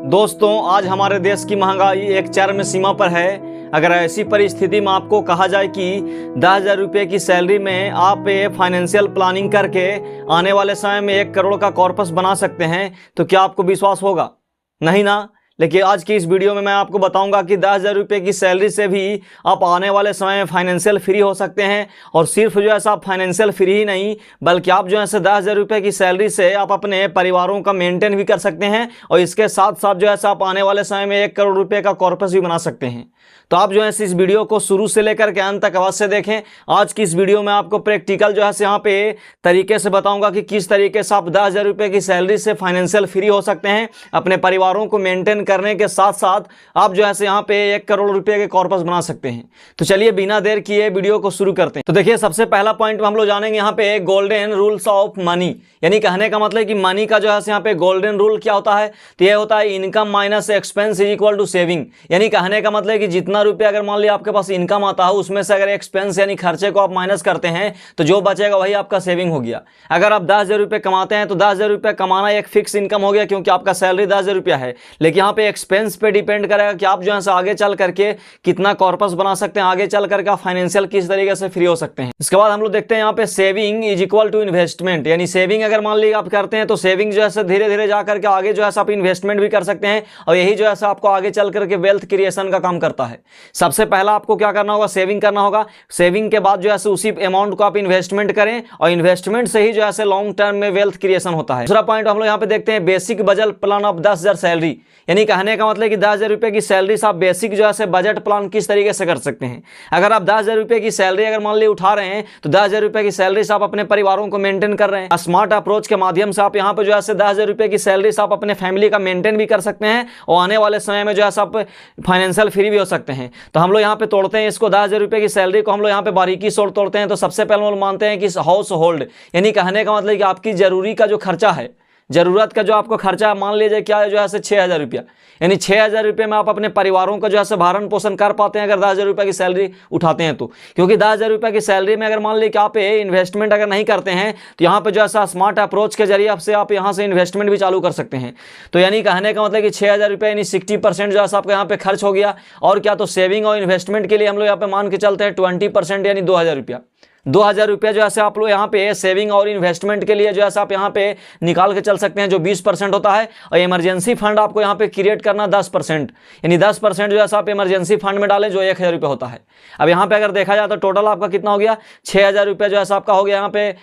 दोस्तों, आज हमारे देश की महंगाई एक चरम सीमा पर है। अगर ऐसी परिस्थिति में आपको कहा जाए कि 10,000 रुपये की सैलरी में आप फाइनेंशियल प्लानिंग करके आने वाले समय में 1 करोड़ का कॉर्पस बना सकते हैं, तो क्या आपको विश्वास होगा? नहीं ना। लेकिन आज की इस वीडियो में मैं आपको बताऊंगा कि 10,000 रुपये की सैलरी से भी आप आने वाले समय में फाइनेंशियल फ्री हो सकते हैं। और सिर्फ जो है आप फाइनेंशियल फ्री ही नहीं, बल्कि आप जो है 10,000 रुपये की सैलरी से आप अपने परिवारों का मेंटेन भी कर सकते हैं। और इसके साथ साथ जो है आप आने वाले समय में 1 करोड़ रुपये का कॉर्पस भी बना सकते हैं। तो आप जो है इस वीडियो को शुरू से लेकर के अंत तक अवश्य देखें। आज की इस वीडियो में आपको प्रैक्टिकल जो है यहाँ पे तरीके से बताऊंगा कि किस तरीके से आप 10,000 रुपये की सैलरी से फाइनेंशियल फ्री हो सकते हैं। अपने परिवारों को मेंटेन करने के साथ साथ आप जो है यहाँ पे 1 करोड़ रुपये के कॉर्पस बना सकते हैं। तो चलिए बिना देर किए वीडियो को शुरू करते हैं। तो देखिए, सबसे पहला पॉइंट हम लोग जानेंगे यहाँ पे गोल्डन रूल्स ऑफ मनी। यानी कहने का मतलब कि मनी का जो है यहाँ पे गोल्डन रूल क्या होता है, तो यह होता है income minus expense is equal to saving. यानी कहने का मतलब कि जितना रुपये अगर मान लिया आपके पास इनकम आता है, उसमें से अगर एक्सपेंस यानी खर्चे को आप माइनस करते हैं तो जो बचेगा वही आपका सेविंग हो गया। अगर आप 10,000 रुपये कमाते हैं तो 10,000 रुपये कमाना एक फिक्स इनकम हो गया, क्योंकि आपका सैलरी 10,000 रुपया है। लेकिन यहाँ पे एक्सपेंस पे डिपेंड करेगा कि आप जो है आगे चल करके कितना कॉर्पस बना सकते हैं, आगे चल करके आप फाइनेंशियल किस तरीके से फ्री हो सकते हैं। इसके बाद हम लोग देखते हैं यहाँ पे saving is equal to investment. यानी सेविंग अगर मान लीजिए आप करते हैं तो सेविंग जो है धीरे धीरे जाकर के आगे जो है आप इन्वेस्टमेंट भी कर सकते हैं। और यही जो है आपको आगे चल करके वेल्थ क्रिएशन का काम करता है। सबसे पहला आपको क्या करना होगा, सेविंग करना होगा। सेविंग के बाद जो है उसी अमाउंट को आप इन्वेस्टमेंट करें, और इन्वेस्टमेंट से ही जो है लॉन्ग टर्म में वेल्थ क्रिएशन होता है। दूसरा पॉइंट हम लोग यहाँ पे देखते हैं basic budget plan of 10,000 salary. यानी कहने का मतलब कि 10,000 रुपये की सैलरी से आप बेसिक जो है बजट प्लान किस तरीके से कर सकते हैं। अगर आप 10,000 रुपये की सैलरी अगर मान ली उठा रहे हैं तो 10,000 रुपये की सैलरी से आप अपने परिवारों को मेंटेन कर रहे हैं। स्मार्ट अप्रोच के माध्यम से आप यहाँ पे जो है 10,000 रुपये की सैलरी से आप अपने फैमिली का मेंटेन भी कर सकते हैं, और आने वाले समय में जो है आप फाइनेंशियल फ्री भी हो सकते हैं। तो हम लोग यहाँ पे तोड़ते हैं इसको, 10,000 रुपये की सैलरी को हम लोग यहाँ पे बारीकी से तोड़ते हैं। तो सबसे पहले हम लोग मानते हैं कि हाउस होल्ड, यानी कहने का मतलब कि आपकी जरूरी का जो खर्चा है, जरूरत का जो आपको खर्चा मान लीजिए क्या है जो है 6,000 रुपया। यानी 6,000 रुपये में आप अपने परिवारों का जो है भरण पोषण कर पाते हैं अगर 10,000 रुपये की सैलरी उठाते हैं तो। क्योंकि 10,000 रुपये की सैलरी में अगर मान लीजिए कि आप इन्वेस्टमेंट अगर नहीं करते हैं तो यहाँ पे जो है स्मार्ट अप्रोच के जरिए आपसे आप यहाँ से इन्वेस्टमेंट भी चालू कर सकते हैं। तो यानी कहने का मतलब कि 6,000 रुपये यानी 60% जो है आपका यहाँ पे खर्च हो गया। और क्या, तो सेविंग और इन्वेस्टमेंट के लिए हम लोग यहाँ पे मान के चलते हैं 20% यानी 2,000 रुपया। 2,000 रुपया जो है आप लोग यहाँ पे सेविंग और इन्वेस्टमेंट के लिए जो है आप यहाँ पे निकाल के चल सकते हैं, जो 20% होता है। और इमरजेंसी फंड आपको यहाँ पे क्रिएट करना 10%, यानी 10% जो है आप इमरजेंसी फंड में डालें, जो 1,000 रुपये होता है। अब यहाँ पे अगर देखा जाए तो टोटल आपका कितना हो गया, 6,000 रुपया जो है आपका हो गया यहाँ पे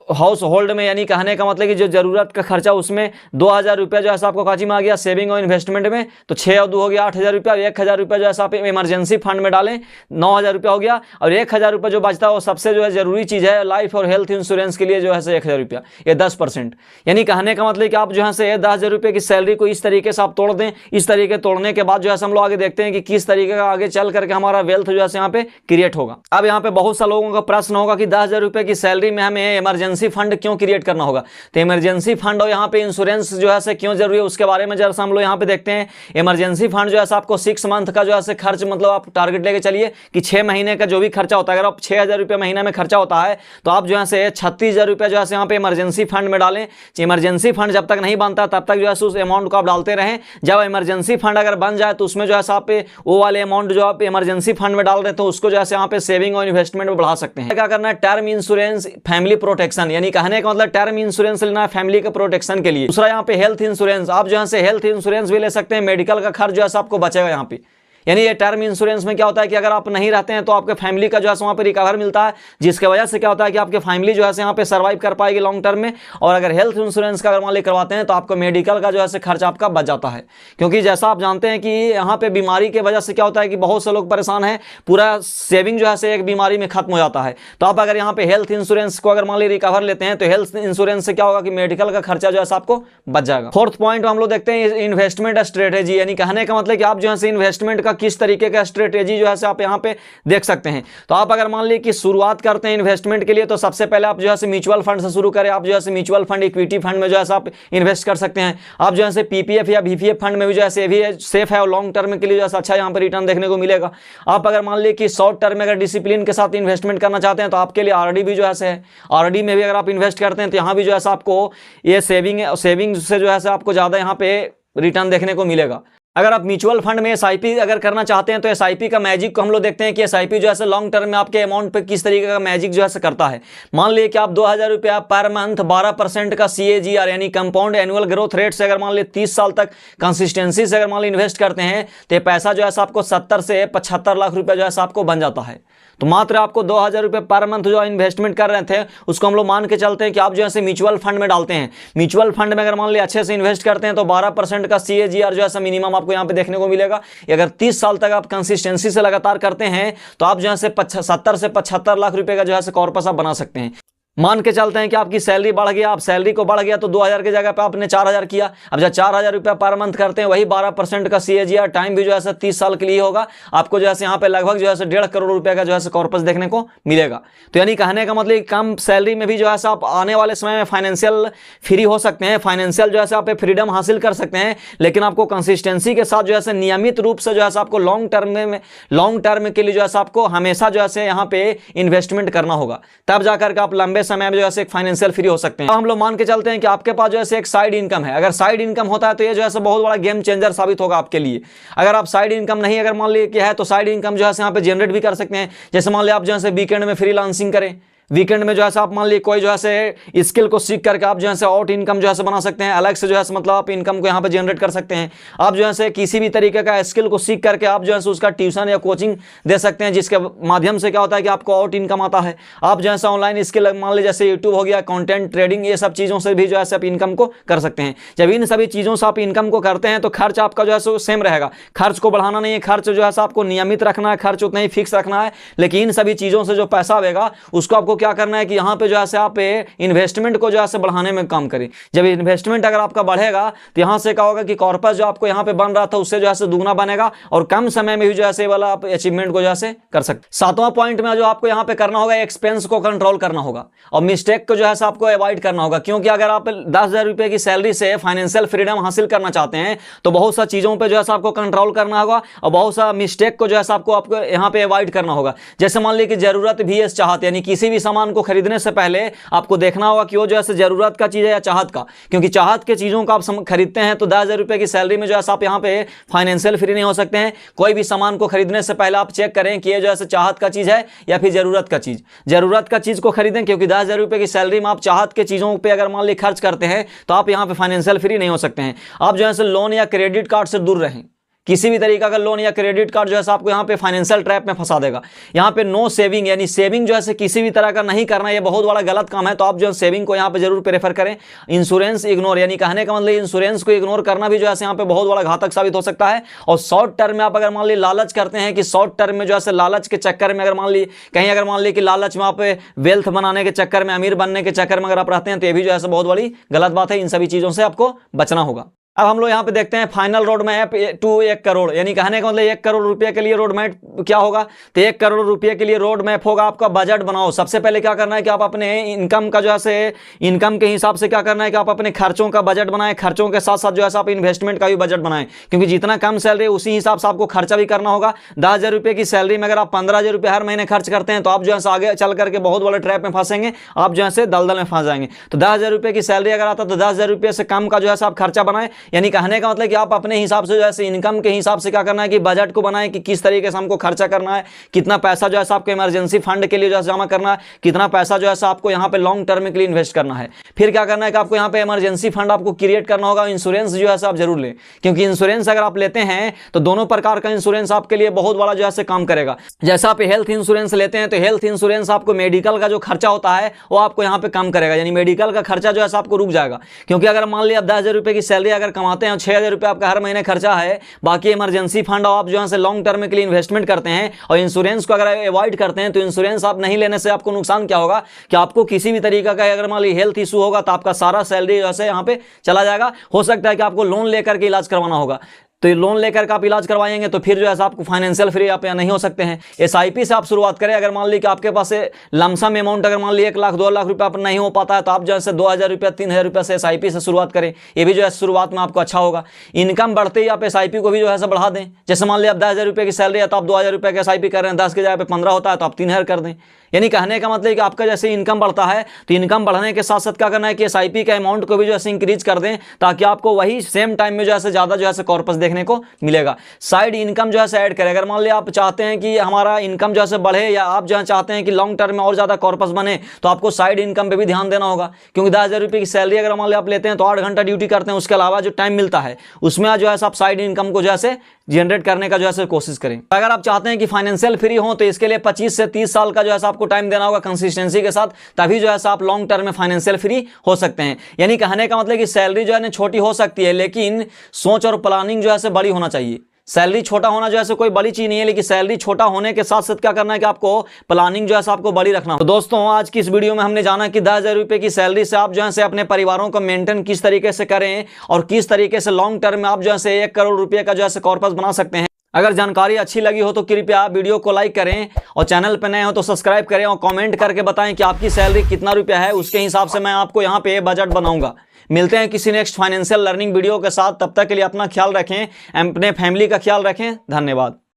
हाउस होल्ड में। यानी कहने का मतलब कि जो जरूरत का खर्चा उसमें 2,000 रुपया जो है आपको काजी में आ गया सेविंग और इन्वेस्टमेंट में। तो 6 और 2 हो गया 8,000 रुपया। 1,000 रुपया जो है आप इमरजेंसी फंड में डालें, 9,000 रुपया हो गया। और 1,000 रुपया जो बचता है वो सबसे जो है जरूरी चीज़ है, लाइफ और हेल्थ इंश्योरेंस के लिए जो है 1,000 रुपया, ये 10%। यानी कहने का मतलब कि आप जो है 10,000 रुपये की सैलरी को इस तरीके से आप तोड़ दें। इस तरीके तोड़ने के बाद जो है हम लोग आगे देखते हैं कि किस तरीके का आगे चल करके हमारा वेल्थ जो है यहाँ पे क्रिएट होगा। अब यहाँ पे बहुत सा लोगों का प्रश्न होगा कि 10,000 रुपये की सैलरी में हमें इमरजेंसी फंड क्यों क्रिएट करना होगा। तो इमरजेंसी फंड और यहाँ पे इंश्योरेंस जो है क्यों जरूरी है उसके बारे में जरा हम लोग यहाँ पे देखते हैं। इमरजेंसी फंड जो है आपको 6 मंथ का जो है खर्च, मतलब आप टारगेट लेके चलिए कि 6 महीने का जो भी खर्चा होता है, अगर आप 6,000 रुपये महीने में खर्चा होता है तो आप जो है 36,000 रुपये जो है यहाँ पे इमरजेंसी फंड में डालें। इमरजेंसी फंड जब तक नहीं बनता तब तक जो है उस अमाउंट को आप डालते रहें। जब इमरजेंसी फंड अगर बन जाए तो उसमें जो है आप वो वाले अमाउंट जो आप इमरजेंसी फंड में डाल रहे हैं तो उसको जो है यहाँ पे सेविंग और इन्वेस्टमेंट में बढ़ा सकते हैं। क्या करना है, टर्म इंश्योरेंस फैमिली प्रोटेक्शन, यानी कहने का मतलब टर्म इंश्योरेंस लेना है फैमिली के प्रोटेक्शन के लिए। दूसरा यहाँ पे हेल्थ इंश्योरेंस, आप जो है हेल्थ इंश्योरेंस भी ले सकते हैं। मेडिकल का खर्च जो है आपको बचेगा यहाँ पे। यानी ये टर्म इंश्योरेंस में क्या होता है कि अगर आप नहीं रहते हैं तो आपके फैमिली का जो है वहाँ पे रिकवर मिलता है, जिसके वजह से क्या होता है कि आपके फैमिली जो है यहाँ पे सर्वाइव कर पाएगी लॉन्ग टर्म में। और अगर हेल्थ इंश्योरेंस का अगर मान ली करवाते हैं तो आपको मेडिकल का जो है खर्च आपका बच जाता है। क्योंकि जैसा आप जानते हैं कि यहाँ पे बीमारी की वजह से क्या होता है कि बहुत से लोग परेशान हैं, पूरा सेविंग जो है एक बीमारी में खत्म हो जाता है। तो आप अगर यहाँ पे हेल्थ इंश्योरेंस को अगर मान ली रिकवर लेते हैं तो हेल्थ इंश्योरेंस से क्या होगा कि मेडिकल का खर्चा जो है आपको बच जाएगा। फोर्थ पॉइंट हम लोग देखते हैं इन्वेस्टमेंट स्ट्रेटेजी, यानी कहने का मतलब कि आप जो है इन्वेस्टमेंट का किस तरीके का स्ट्रेटेजी जो है आप यहाँ पे देख सकते हैं। तो आप अगर मान लीजिए कि शुरुआत करते हैं इन्वेस्टमेंट के लिए तो सबसे पहले आप जो है म्यूचुअल फंड से शुरू करें। आप जो है म्यूचुअल फंड, इक्विटी फंड में जो है आप इन्वेस्ट कर सकते हैं। आप जो है पीपीएफ या बीपीएफ फंड में भी जो है भी सेफ है और लॉन्ग टर्म के लिए जो है अच्छा यहाँ पर रिटर्न देखने को मिलेगा। आप अगर मान लीजिए कि शॉर्ट टर्म में अगर डिसिप्लिन के साथ इन्वेस्टमेंट करना चाहते हैं तो आपके लिए आरडी भी जो है आरडी में भी अगर आप इन्वेस्ट करते हैं तो यहाँ भी जो है आपको ये सेविंग से जो है आपको ज़्यादा यहाँ पे रिटर्न देखने को मिलेगा। अगर आप म्यूचुअल फंड में एसआईपी अगर करना चाहते हैं तो एसआईपी का मैजिक को हम लोग देखते हैं कि एसआईपी जो है लॉन्ग टर्म में आपके अमाउंट पे किस तरीके का मैजिक जो है करता है। मान लीजिए कि आप 2000 रुपया पर मंथ 12% का CAGR यानी कंपाउंड एनुअल ग्रोथ रेट से अगर मान लीजिए 30 साल तक कंसिस्टेंसी से अगर मान लीजिए इन्वेस्ट करते हैं तो ये पैसा जो है आपको 70 से 75 लाख रुपया जो है आपको बन जाता है। तो मात्र आपको 2000 रुपये पर मंथ जो इन्वेस्टमेंट कर रहे थे उसको हम लोग मान के चलते हैं कि आप जो है म्यूचुअल फंड में डालते हैं। म्यूचुअल फंड में अगर मान लीजिए अच्छे से इन्वेस्ट करते हैं तो 12% का CAGR जो है मिनिमम आपको यहाँ पे देखने को मिलेगा। अगर 30 साल तक आप कंसिस्टेंसी से लगातार करते हैं तो आप जो है 70 से 75 लाख रुपए का जो है कॉर्पस आप बना सकते हैं। मान के चलते हैं कि आपकी सैलरी बढ़ गया, आप सैलरी को बढ़ गया तो 2000 की जगह पे आपने 4000 किया। अब जब 4000 रुपया पर मंथ करते हैं वही 12% का CAGR, टाइम भी जो है 30 साल के लिए होगा। आपको जो है यहाँ पे लगभग जो है 1.5 करोड़ रुपए का जो है कॉर्पस देखने को मिलेगा। तो यानी कहने का मतलब कम सैलरी में भी जो है आप आने वाले समय में फाइनेंशियल फ्री हो सकते हैं, फाइनेंशियल जो है आप फ्रीडम हासिल कर सकते हैं। लेकिन आपको कंसिस्टेंसी के साथ जो है नियमित रूप से जो है आपको लॉन्ग टर्म के लिए जो है आपको हमेशा जो है यहाँ पे इन्वेस्टमेंट करना होगा, तब जाकर के आप लंबे समय में जो है फाइनेंशियल फ्री हो सकते हैं। हम लोग मान के चलते हैं कि आपके पास जो है एक साइड इनकम है। अगर साइड इनकम होता है तो ये जो है बहुत बड़ा गेम चेंजर साबित होगा आपके लिए। अगर आप साइड इनकम नहीं अगर मान लीजिए कि है तो साइड इनकम जो है यहाँ पे जनरेट भी कर सकते हैं। जैसे मान लीजिए आप जो है वीकेंड में फ्रीलांसिंग करें, वीकेंड में जो है आप मान लीजिए कोई जो है स्किल को सीख करके आप जो है आउट इनकम जो है बना सकते हैं, अलग से जो है मतलब आप इनकम को यहाँ पे जनरेट कर सकते हैं। आप जो है किसी भी तरीके का स्किल को सीख करके आप जो है उसका ट्यूशन या कोचिंग दे सकते हैं, जिसके माध्यम से क्या होता है कि आपको आउट इनकम आता है। आप जो है ऑनलाइन स्किल मान लीजिए जैसे यूट्यूब हो गया, कंटेंट ट्रेडिंग, ये सब चीज़ों से भी जो है आप इनकम को कर सकते हैं। जब इन सभी चीज़ों से आप इनकम को करते हैं तो खर्च आपका जो है सेम रहेगा, खर्च को बढ़ाना नहीं है, खर्च जो है आपको नियमित रखना है, खर्च उतना ही फिक्स रखना है। लेकिन इन सभी चीज़ों से जो पैसा आएगा उसको आपको क्या करना है कि यहाँ पे जो है आप इन्वेस्टमेंट को जो है बढ़ाने में काम करें। जब इन्वेस्टमेंट अगर आपका बढ़ेगा तो यहाँ से क्या होगा कि कॉर्पस जो आपको यहाँ पे बन रहा था उससे जो है दुगना बनेगा और कम समय में भी जो है वाला आप अचीवमेंट को जो है कर सकते। 7वां पॉइंट में जो आपको यहाँ पे करना होगा, एक्सपेंस को कंट्रोल करना होगा और मिस्टेक को जो है आपको अवॉइड करना होगा। क्योंकि अगर आप 10,000 रुपए की सैलरी से फाइनेंशियल फ्रीडम हासिल करना चाहते हैं तो बहुत सा चीजों पर जो है आपको कंट्रोल करना होगा और बहुत सा मिस्टेक को जो है आपको यहाँ पे अवॉइड करना होगा। जैसे मान लीजिए कि जरूरत भी चाहत, यानी किसी भी सामान को खरीदने से पहले आपको देखना होगा कि वो जो है जरूरत का चीज है या चाहत का। क्योंकि चाहत के चीजों का आप खरीदते हैं तो 10,000 रुपए की सैलरी में जो है आप यहाँ पे फाइनेंशियल फ्री नहीं हो सकते हैं। कोई भी सामान को खरीदने से पहले आप चेक करें कि ये जो है चाहत का चीज है या फिर जरूरत का चीज। जरूरत का चीज को खरीदें, क्योंकि 10,000 रुपए की सैलरी में आप चाहत के चीजों पे अगर मान ली खर्च करते हैं तो आप यहाँ पे फाइनेंशियल फ्री नहीं हो सकते हैं। आप जो है लोन या क्रेडिट कार्ड से दूर रहें। किसी भी तरीका का लोन या क्रेडिट कार्ड जो है आपको यहाँ पे फाइनेंशियल ट्रैप में फंसा देगा। यहाँ पे नो सेविंग, यानी सेविंग जो है किसी भी तरह का नहीं करना, ये बहुत बड़ा गलत काम है। तो आप जो है सेविंग को यहाँ पे जरूर प्रेफर करें। इंश्योरेंस इग्नोर, यानी कहने का मतलब इंश्योरेंस को इग्नोर करना भी जो है यहाँ पे बहुत बड़ा घातक साबित हो सकता है। और शॉर्ट टर्म में आप अगर मान ली लालच करते हैं कि शॉर्ट टर्म में जो है लालच के चक्कर में अगर मान ली कहीं अगर मान ली कि लालच में आप वेल्थ बनाने के चक्कर में, अमीर बनने के चक्कर में अगर आप रहते हैं तो ये भी जो है बहुत बड़ी गलत बात है। इन सभी चीजों से आपको बचना होगा। अब हम लोग यहाँ पे देखते हैं final road map to 1 crore, यानी कहने का मतलब 1 करोड़ रुपए के लिए रोड मैप क्या होगा। तो 1 करोड़ रुपए के लिए रोड मैप होगा आपका बजट बनाओ। सबसे पहले क्या करना है कि आप अपने इनकम का जो है इनकम के हिसाब से क्या करना है कि आप अपने खर्चों का बजट बनाएं, खर्चों के साथ साथ जो है आप इन्वेस्टमेंट का भी बजट बनाएं। क्योंकि जितना कम सैलरी उसी हिसाब से आपको खर्चा भी करना होगा। 10,000 रुपए की सैलरी में अगर आप 15,000 रुपए हर महीने खर्च करते हैं तो आप जो है आगे चल करके बहुत बड़े ट्रैप में फंसेंगे, आप जो है दलदल में फंस जाएंगे। तो 10,000 रुपए की सैलरी अगर आता तो 10,000 रुपए से कम का जो है आप खर्चा बनाएं। यानी कहने का कि आप अपने हिसाब से जैसे इनकम के हिसाब से क्या करना है कि बजट को बनाएं कि किस तरीके से हमको खर्चा करना है, कितना पैसा जो है आपको इमरजेंसी फंड के लिए जो है जमा करना है, कितना पैसा जो है आपको यहाँ पे लॉन्ग टर्म के लिए इन्वेस्ट करना है। फिर क्या करना है कि आपको यहाँ पे इमरजेंसी फंड आपको क्रिएट करना होगा। इंश्योरेंस जो है आप जरूर लें, क्योंकि इंश्योरेंस अगर आप लेते हैं तो दोनों प्रकार का इंश्योरेंस आपके लिए बहुत बड़ा जो है काम करेगा। जैसा आप हेल्थ इंश्योरेंस लेते हैं तो हेल्थ इंश्योरेंस आपको मेडिकल का जो खर्चा होता है वो आपको यहाँ पे कम करेगा, यानी मेडिकल का खर्चा जो है आपको रुक जाएगा। क्योंकि अगर मान लिया आप 10,000 रुपए की सैलरी अगर कमाते हैं, 6,000 रुपए आपका हर महीने खर्चा है, बाकी इमरजेंसी फंड आप जो है लॉन्ग टर्म के लिए इन्वेस्टमेंट करते हैं और इंश्योरेंस को अगर अवॉइड करते हैं तो इंश्योरेंस आप नहीं लेने से आपको नुकसान क्या होगा कि आपको किसी भी तरीका का अगर मान ली हेल्थ इशू होगा तो आपका सारा सैलरी जो है यहाँ पे चला जाएगा। हो सकता है कि आपको लोन लेकर के इलाज करवाना होगा। तो ये लोन लेकर के आप इलाज करवाएंगे तो फिर जो है आपको फाइनेंशियल फ्री आप नहीं हो सकते हैं। एसआईपी से आप शुरुआत करें। अगर मान ली कि आपके पास लमसम अमाउंट अगर मान ली 1 लाख 2 लाख रुपया आप नहीं हो पाता है तो आप जो है 2,000 रुपया 3,000 रुपया से एसआईपी से शुरुआत करें। ये भी जो है शुरुआत में आपको अच्छा होगा। इनकम बढ़ते ही आप एसआईपी को भी जो है बढ़ा दें। जैसे मान ली आप 10,000 रुपये की सैलरी है तो आप 2,000 रुपये की एसआईपी कर रहे हैं, 10 के जगह पे 15 होता है तो आप 3,000 कर दें। यानी कहने का मतलब कि आपका जैसे इनकम बढ़ता है तो इनकम बढ़ने के साथ साथ क्या करना है कि एसआईपी के अमाउंट को भी जो है इंक्रीज कर दें ताकि आपको वही सेम टाइम में जो है ज्यादा जो है कॉर्पस देखने को मिलेगा। साइड इनकम जो है ऐड करें। अगर मान लिया आप चाहते हैं कि हमारा इनकम जो है बढ़े या आप जो है चाहते हैं कि लॉन्ग टर्म में और ज्यादा कॉर्पस बने तो आपको साइड इनकम पे भी ध्यान देना होगा। क्योंकि 10,000 रुपये की सैलरी अगर मान लिया आप लेते हैं तो 8 घंटा ड्यूटी करते हैं, उसके अलावा जो टाइम मिलता है उसमें जो है आप साइड इनकम को जो है जनरेट करने का जो है कोशिश करें। अगर आप चाहते हैं कि फाइनेंशियल फ्री हो तो इसके लिए 25 से 30 साल का जो है आपको टाइम देना होगा कंसिस्टेंसी के साथ, तभी जो है आप लॉन्ग टर्म में फाइनेंशियल फ्री हो सकते हैं। यानी कहने का मतलब कि सैलरी जो है छोटी हो सकती है लेकिन सोच और प्लानिंग जो है बड़ी होना चाहिए। सैलरी छोटा होना जो है कोई बड़ी चीज नहीं है, लेकिन सैलरी छोटा होने के साथ साथ क्या करना है कि आपको प्लानिंग जो है आपको बड़ी रखना। तो दोस्तों आज की इस वीडियो में हमने जाना कि 10,000 रुपये की सैलरी से आप जो है अपने परिवारों को मेंटेन किस तरीके से करें और किस तरीके से लॉन्ग टर्म में आप जो है 1 करोड़ रुपये का जो है कॉर्पस बना सकते हैं। अगर जानकारी अच्छी लगी हो तो कृपया वीडियो को लाइक करें और चैनल पर नए हो तो सब्सक्राइब करें और कमेंट करके बताएं कि आपकी सैलरी कितना रुपया है। उसके हिसाब से मैं आपको यहाँ पे बजट बनाऊंगा। मिलते हैं किसी नेक्स्ट फाइनेंशियल लर्निंग वीडियो के साथ। तब तक के लिए अपना ख्याल रखें, अपने फैमिली का ख्याल रखें। धन्यवाद।